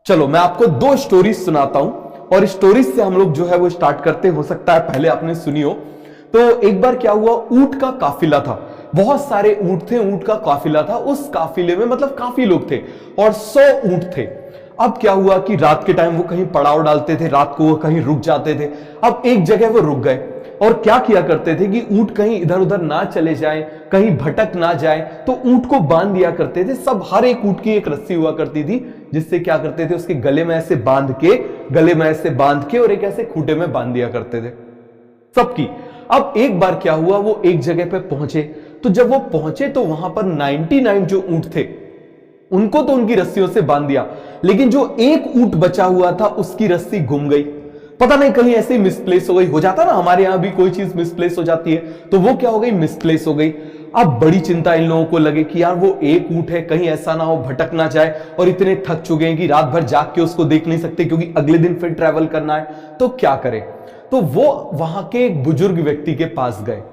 चलो मैं आपको दो स्टोरीज सुनाता हूं और स्टोरीज से हम लोग जो है वो स्टार्ट करते। हो सकता है पहले आपने सुनी हो। तो एक बार क्या हुआ, ऊंट का काफिला था, बहुत सारे ऊंट थे, ऊंट का काफिला था। उस काफिले में मतलब काफी लोग थे और 100 ऊंट थे। अब क्या हुआ कि रात के टाइम वो कहीं पड़ाव डालते थे, रात को वो कहीं रुक जाते थे। अब एक जगह वो रुक गए और क्या किया करते थे कि ऊंट कहीं इधर उधर ना चले जाएं, कहीं भटक ना जाएं, तो ऊंट को बांध दिया करते थे सब। हर एक ऊंट की एक रस्सी हुआ करती थी जिससे क्या करते थे, उसके गले में ऐसे बांध के और एक ऐसे खूंटे में बांध दिया करते थे सबकी। अब एक बार क्या हुआ, वो एक जगह पे पहुंचे। तो जब वो पहुंचे तो वहां पर 99 जो ऊंट थे उनको तो उनकी रस्सियों से बांध दिया, लेकिन जो एक ऊंट बचा हुआ था उसकी रस्सी गुम गई। पता नहीं कहीं ऐसे ही मिसप्लेस हो गई। हो जाता ना, हमारे यहां भी कोई चीज मिसप्लेस हो जाती है, तो वो क्या हो गई, मिसप्लेस हो गई। अब बड़ी चिंता इन लोगों को लगे कि यार वो एक ऊंट है, कहीं ऐसा ना हो भटक ना जाए, और इतने थक चुके हैं कि रात भर जाग के उसको देख नहीं सकते क्योंकि अगले दिन फिर ट्रैवल करना है, तो क्या करें। तो वो वहां के एक बुजुर्ग व्यक्ति के पास गए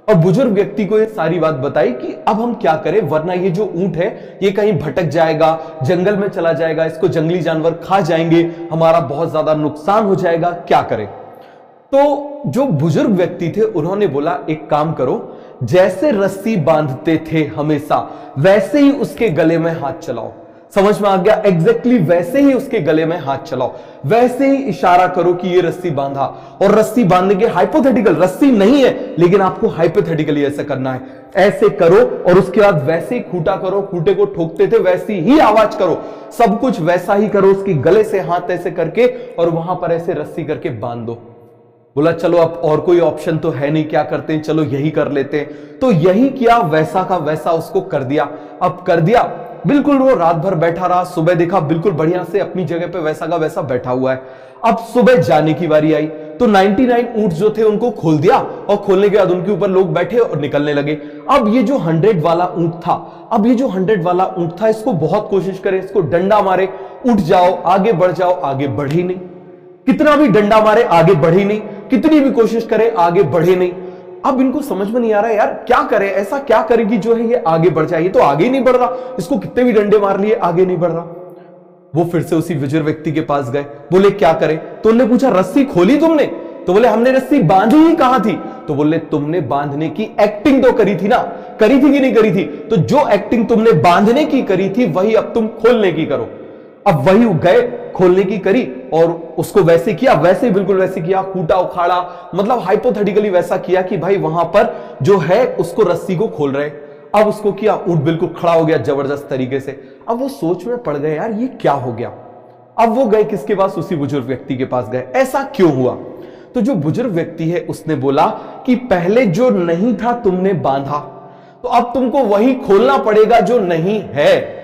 और बुजुर्ग व्यक्ति को ये सारी बात बताई कि अब हम क्या करें, वरना ये जो ऊंट है ये कहीं भटक जाएगा, जंगल में चला जाएगा, इसको जंगली जानवर खा जाएंगे, हमारा बहुत ज्यादा नुकसान हो जाएगा, क्या करें। तो जो बुजुर्ग व्यक्ति थे उन्होंने बोला, एक काम करो, जैसे रस्सी बांधते थे हमेशा वैसे ही उसके गले में हाथ चलाओ। समझ में आ गया? एग्जैक्टली वैसे ही उसके गले में हाथ चलाओ, वैसे ही इशारा करो कि ये रस्सी बांधा। और रस्सी बांधने के हाइपोथेटिकल, रस्सी नहीं है लेकिन आपको हाइपोथेटिकली ऐसा करना है, ऐसे करो और उसके बाद वैसे ही खूंटा करो, खूंटे को ठोकते थे वैसी ही आवाज करो, सब कुछ वैसा ही करो, उसके गले से हाथ ऐसे करके और वहां पर ऐसे रस्सी करके बांध दो। बोला चलो अब और कोई ऑप्शन तो है नहीं, क्या करते हैं, चलो यही कर लेते हैं। तो यही किया, वैसा का वैसा उसको कर दिया। अब कर दिया बिल्कुल, वो रात भर बैठा रहा, सुबह देखा बिल्कुल बढ़िया से अपनी जगह पे वैसा का वैसा बैठा हुआ है। अब सुबह जाने की बारी आई तो 99 ऊंट जो थे उनको खोल दिया और खोलने के बाद उनके ऊपर लोग बैठे और निकलने लगे। अब ये जो 100 वाला ऊंट था, इसको बहुत कोशिश करे, इसको डंडा मारे, उठ जाओ आगे बढ़ जाओ, आगे बढ़ी नहीं। कितना भी डंडा मारे आगे बढ़ी नहीं, कितनी भी कोशिश करे आगे बढ़े नहीं। अब इनको समझ में नहीं आ रहा यार क्या करे, ऐसा क्या करेगी जो है ये आगे बढ़ जाए, ये तो आगे ही नहीं बढ़ रहा, इसको कितने भी डंडे मार लिए आगे नहीं बढ़ रहा। वो फिर से उसी बुजुर्ग व्यक्ति के पास गए, बोले क्या करे। तो उन्होंने पूछा रस्सी खोली तुमने? तो बोले हमने रस्सी बांधी ही कहां थी। तो बोले तुमने बांधने की एक्टिंग तो करी थी ना, करी थी कि नहीं करी थी? तो जो एक्टिंग तुमने बांधने की करी थी वही अब तुम खोलने की करो। अब वही गए, खोलने की करी और उसको वैसे किया, वैसे बिल्कुल वैसे किया, कूटा उखाड़ा, मतलब हाइपोथेटिकली वैसा किया कि भाई वहां पर जो है उसको रस्सी को खोल रहे। अब उसको किया, ऊंट बिल्कुल खड़ा हो गया जबरदस्त तरीके से। अब वो सोच में पड़ गए यार ये क्या हो गया। अब वो गए किसके पास, उसी बुजुर्ग व्यक्ति के पास गए, ऐसा क्यों हुआ। तो जो बुजुर्ग व्यक्ति है उसने बोला कि पहले जो नहीं था तुमने बांधा, तो अब तुमको वही खोलना पड़ेगा जो नहीं है।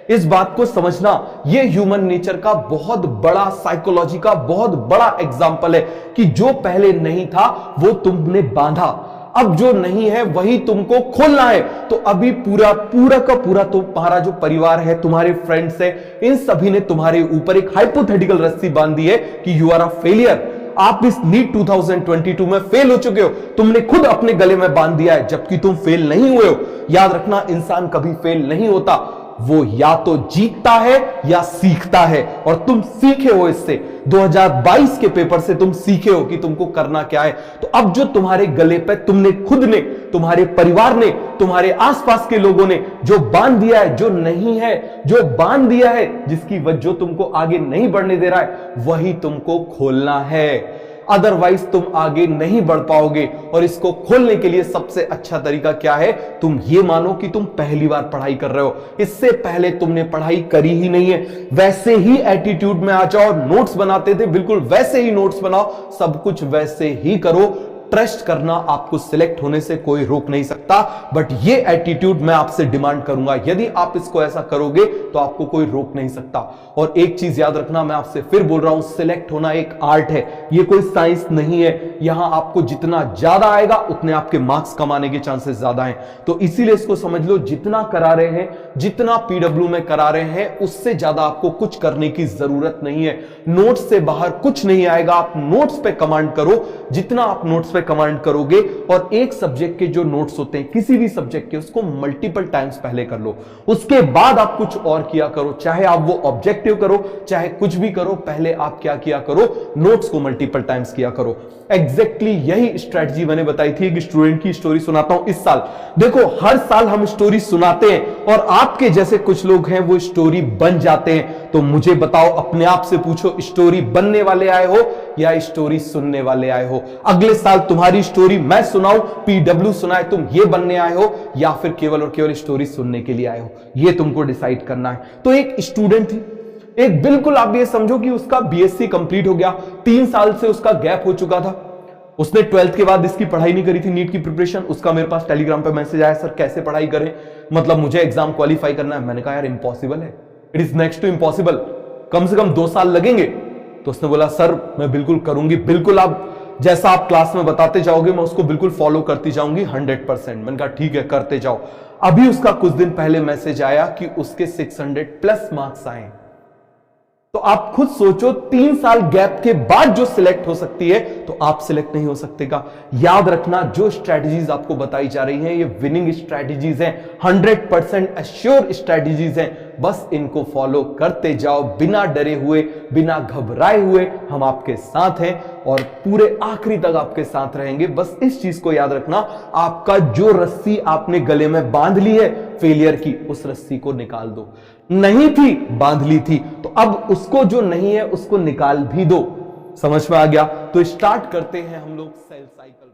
इस बात को समझना, यह ह्यूमन नेचर का बहुत बड़ा, साइकोलॉजी का बहुत बड़ा एग्जाम्पल है कि जो पहले नहीं था वो तुमने बांधा, अब जो नहीं है वही तुमको खोलना है। तो अभी पूरा का पूरा तुम्हारा जो परिवार है, तुम्हारे फ्रेंड्स है, इन सभी ने तुम्हारे ऊपर एक हाइपोथेटिकल रस्सी बांध दी है कि यू आर अ फेलियर। आप इस नीट 2022 में फेल हो चुके हो, तुमने खुद अपने गले में बांध दिया है, जबकि तुम फेल नहीं हुए हो। याद रखना, इंसान कभी फेल नहीं होता, वो या तो जीतता है या सीखता है, और तुम सीखे हो इससे। 2022 के पेपर से तुम सीखे हो कि तुमको करना क्या है। तो अब जो तुम्हारे गले पे तुमने खुद ने, तुम्हारे परिवार ने, तुम्हारे आसपास के लोगों ने जो बांध दिया है, जो नहीं है, जो बांध दिया है, जिसकी वजह जो तुमको आगे नहीं बढ़ने दे रहा है, वही तुमको खोलना है। अदरवाइज तुम आगे नहीं बढ़ पाओगे। और इसको खोलने के लिए सबसे अच्छा तरीका क्या है, तुम ये मानो कि तुम पहली बार पढ़ाई कर रहे हो, इससे पहले तुमने पढ़ाई करी ही नहीं है। वैसे ही एटीट्यूड में आ जाओ, नोट्स बनाते थे बिल्कुल वैसे ही नोट्स बनाओ, सब कुछ वैसे ही करो। ट्रस्ट करना, आपको सिलेक्ट होने से कोई रोक नहीं सकता, बट ये एटीट्यूड मैं आपसे डिमांड करूंगा। यदि आप इसको ऐसा करोगे तो आपको कोई रोक नहीं सकता। और एक चीज याद रखना, मैं आपसे फिर बोल रहा हूं, सिलेक्ट होना एक आर्ट है, ये कोई साइंस नहीं है। यहां आपको जितना ज्यादा आएगा उतने आपके मार्क्स कमाने के चांसेस ज्यादा हैं। तो इसीलिए इसको समझ लो, जितना करा रहे हैं, जितना पीडब्ल्यू में करा रहे हैं, उससे ज्यादा आपको कुछ करने की जरूरत नहीं है। नोट्स से बाहर कुछ नहीं आएगा, आप नोट्स पे कमांड करो। जितना आप नोट्स पे पे कमांड करोगे और एक सब्जेक्ट के जो नोट्स होते हैं किसी भी सब्जेक्ट के, उसको मल्टीपल टाइम्स पहले कर लो, उसके बाद आप कुछ और किया करो। चाहे आप वो ऑब्जेक्टिव करो, चाहे कुछ भी करो, पहले आप क्या किया करो, नोट्स को मल्टीपल टाइम्स किया करो। एग्जैक्टली यही स्ट्रेटजी मैंने बताई थी। एक स्टूडेंट की स्टोरी सुनाता हूं इस साल। देखो, हर साल हम स्टोरी सुनाते हैं और आपके जैसे कुछ लोग हैं वो स्टोरी बन जाते हैं। तो मुझे बताओ, अपने आप से पूछो, स्टोरी बनने वाले आए हो या स्टोरी सुनने वाले आए हो? अगले साल तुम्हारी स्टोरी मैं सुनाऊं, पीडब्ल्यू सुनाए, तुम ये बनने आए हो या फिर केवल और केवल स्टोरी सुनने के लिए आए हो? ये तुमको डिसाइड करना है। तो एक स्टूडेंट थी, एक बिल्कुल आप ये समझो कि उसका बीएससी कंप्लीट हो गया, 3 साल से उसका गैप हो चुका था। उसने 12th के बाद इसकी पढ़ाई नहीं करी थी, नीट की प्रिपरेशन। उसका मेरे पास टेलीग्राम पे मैसेज आया, सर कैसे पढ़ाई करें, मतलब मुझे एग्जाम क्वालिफाई करना है। मैंने कहा यार इम्पॉसिबल है, it is next to impossible, कम से कम 2 साल लगेंगे। तो उसने बोला सर मैं बिल्कुल करूंगी, बिल्कुल आप जैसा आप क्लास में बताते जाओगे मैं उसको बिल्कुल फॉलो करती जाऊंगी 100%। मैंने कहा ठीक है करते जाओ। अभी उसका कुछ दिन पहले मैसेज आया कि उसके 600 प्लस मार्क्स आए। तो आप खुद सोचो, 3 साल गैप के बाद जो सिलेक्ट हो सकती है, तो आप सिलेक्ट नहीं हो सकते का? याद रखना, जो स्ट्रेटजीज आपको बताई जा रही हैं ये विनिंग स्ट्रेटजीज हैं, 100% एश्योर स्ट्रेटजीज हैं। बस इनको फॉलो करते जाओ बिना डरे हुए, बिना घबराए हुए। हम आपके साथ हैं और पूरे आखिरी तक आपके साथ रहेंगे। बस इस चीज को याद रखना, आपका जो रस्सी आपने गले में बांध ली है फेलियर की, उस रस्सी को निकाल दो। नहीं थी, बांध ली थी, तो अब उसको जो नहीं है उसको निकाल भी दो। समझ में आ गया? तो स्टार्ट करते हैं हम लोग सेल साइकिल।